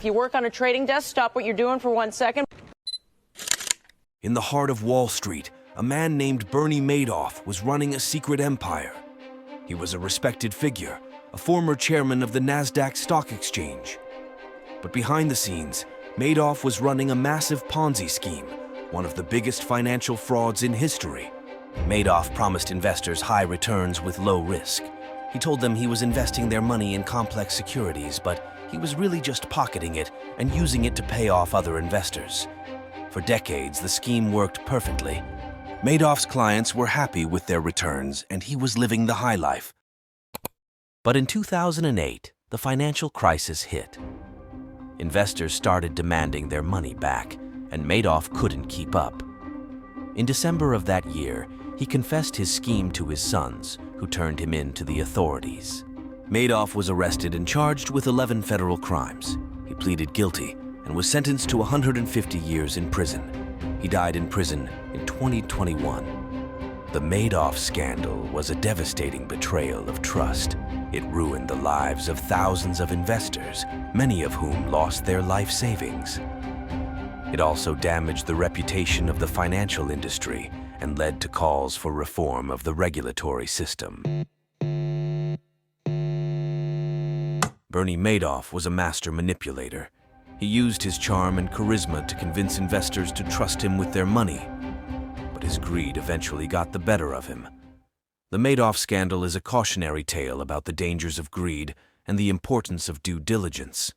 If you work on a trading desk, stop what you're doing for 1 second. In the heart of Wall Street, a man named Bernie Madoff was running a secret empire. He was a respected figure, a former chairman of the Nasdaq Stock Exchange. But behind the scenes, Madoff was running a massive Ponzi scheme, one of the biggest financial frauds in history. Madoff promised investors high returns with low risk. He told them he was investing their money in complex securities, but he was really just pocketing it and using it to pay off other investors. For decades, the scheme worked perfectly. Madoff's clients were happy with their returns, and he was living the high life. But in 2008, the financial crisis hit. Investors started demanding their money back, and Madoff couldn't keep up. In December of that year, he confessed his scheme to his sons, who turned him in to the authorities. Madoff was arrested and charged with 11 federal crimes. He pleaded guilty and was sentenced to 150 years in prison. He died in prison in 2021. The Madoff scandal was a devastating betrayal of trust. It ruined the lives of thousands of investors, many of whom lost their life savings. It also damaged the reputation of the financial industry and led to calls for reform of the regulatory system. Bernie Madoff was a master manipulator. He used his charm and charisma to convince investors to trust him with their money. But his greed eventually got the better of him. The Madoff scandal is a cautionary tale about the dangers of greed and the importance of due diligence.